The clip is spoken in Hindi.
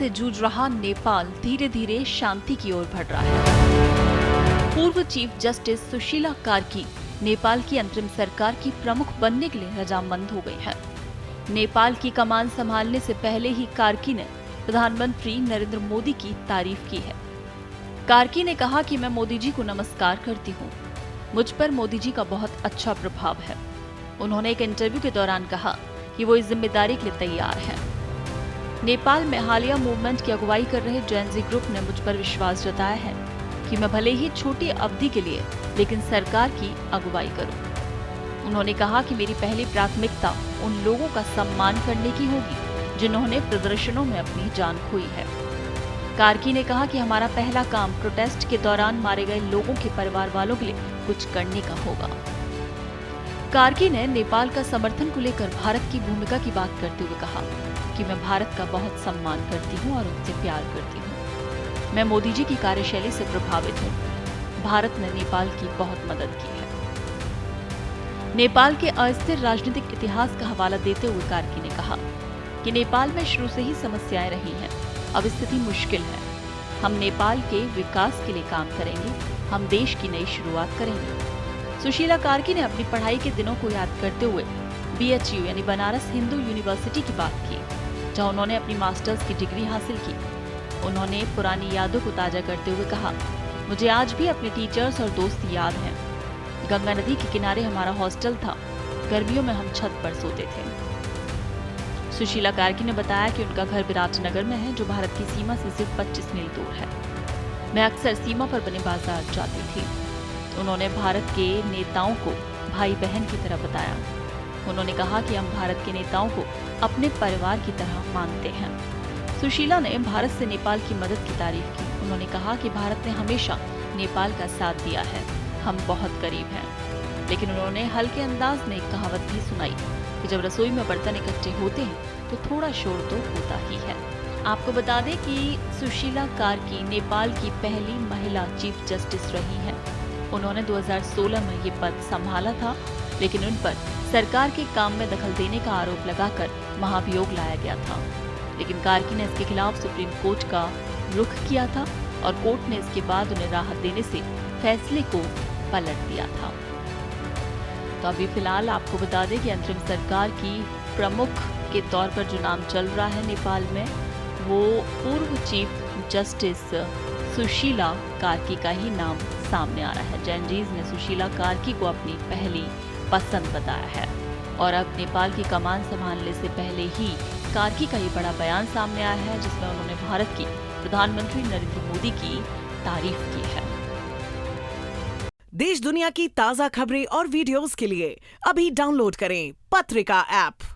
से जूझ रहा नेपाल धीरे धीरे शांति की ओर बढ़ रहा है। पूर्व चीफ जस्टिस सुशीला कार्की नेपाल की अंतरिम सरकार की प्रमुख बनने के लिए रजामंद हो गई हैं। नेपाल की कमान संभालने से पहले ही कार्की ने प्रधानमंत्री नरेंद्र मोदी की तारीफ की है। कार्की ने कहा कि मैं मोदी जी को नमस्कार करती हूँ, मुझ पर मोदी जी का बहुत अच्छा प्रभाव है। उन्होंने एक इंटरव्यू के दौरान कहा कि वो इस जिम्मेदारी के लिए तैयार हैं। नेपाल में हालिया मूवमेंट की अगुवाई कर रहे जेनजी ग्रुप ने मुझ पर विश्वास जताया है कि मैं भले ही छोटी अवधि के लिए लेकिन सरकार की अगुवाई करूं। उन्होंने कहा कि मेरी पहली प्राथमिकता उन लोगों का सम्मान करने की होगी जिन्होंने प्रदर्शनों में अपनी जान खोई है। कार्की ने कहा कि हमारा पहला काम प्रोटेस्ट के दौरान मारे गए लोगों के परिवार वालों के लिए कुछ करने का होगा। कार्की ने नेपाल का समर्थन को लेकर भारत की भूमिका की बात करते हुए कहा कि मैं भारत का बहुत सम्मान करती हूं और उनसे प्यार करती हूं। मैं मोदी जी की कार्यशैली से प्रभावित हूं। भारत ने नेपाल की बहुत मदद की है। नेपाल के अस्थिर राजनीतिक इतिहास का हवाला देते हुए कार्की ने कहा कि नेपाल में शुरू से ही समस्याएं रही हैं। अब स्थिति मुश्किल है। हम नेपाल के विकास के लिए काम करेंगे। हम देश की नई शुरुआत करेंगे। सुशीला कार्की ने अपनी पढ़ाई के दिनों को याद करते हुए BHU यानी बनारस हिंदू यूनिवर्सिटी की बात की, जहां उन्होंने अपनी मास्टर्स की डिग्री हासिल की। उन्होंने पुरानी यादों को ताजा करते हुए कहा, मुझे आज भी अपने टीचर्स और दोस्त याद हैं। गंगा नदी के किनारे हमारा हॉस्टल था। गर्मियों में हम छत पर सोते थे। सुशीला कार्की ने बताया कि उनका घर विराटनगर में है, जो भारत की सीमा से सिर्फ 25 मील दूर है। मैं अक्सर सीमा पर बने बाजार जाती थी। उन्होंने भारत के नेताओं को भाई बहन की तरह बताया। उन्होंने कहा कि हम भारत के नेताओं को अपने परिवार की तरह मानते हैं। सुशीला ने भारत से नेपाल की मदद की तारीफ की। उन्होंने कहा कि भारत ने हमेशा नेपाल का साथ दिया है। हम बहुत करीब हैं। लेकिन उन्होंने हल्के अंदाज में एक कहावत भी सुनाई कि जब रसोई में बर्तन इकट्ठे होते हैं तो थोड़ा शोर तो होता ही है। आपको बता दें कि सुशीला कार्की नेपाल की पहली महिला चीफ जस्टिस रही हैं। उन्होंने 2016 में ये पद संभाला था, लेकिन उन पर सरकार के काम में दखल देने का आरोप लगाकर महाभियोग लाया गया था। लेकिन कार्की ने इसके खिलाफ सुप्रीम कोर्ट का रुख किया था और कोर्ट ने इसके बाद उन्हें राहत देने से फैसले को पलट दिया था। तो अभी फिलहाल आपको बता दें कि अंतरिम सरकार की प्रमुख के तौर पर जो नाम चल रहा है नेपाल में, वो पूर्व चीफ जस्टिस सुशीला कार्की का ही नाम सामने आ रहा है। जेनजीज ने सुशीला कार्की को अपनी पहली पसंद बताया है और अब नेपाल की कमान संभालने से पहले ही कार्की का ये बड़ा बयान सामने आया है, जिसमें उन्होंने भारत की प्रधानमंत्री नरेंद्र मोदी की तारीफ की है। देश दुनिया की ताजा खबरें और वीडियोस के लिए अभी डाउनलोड करें पत्रिका ऐप।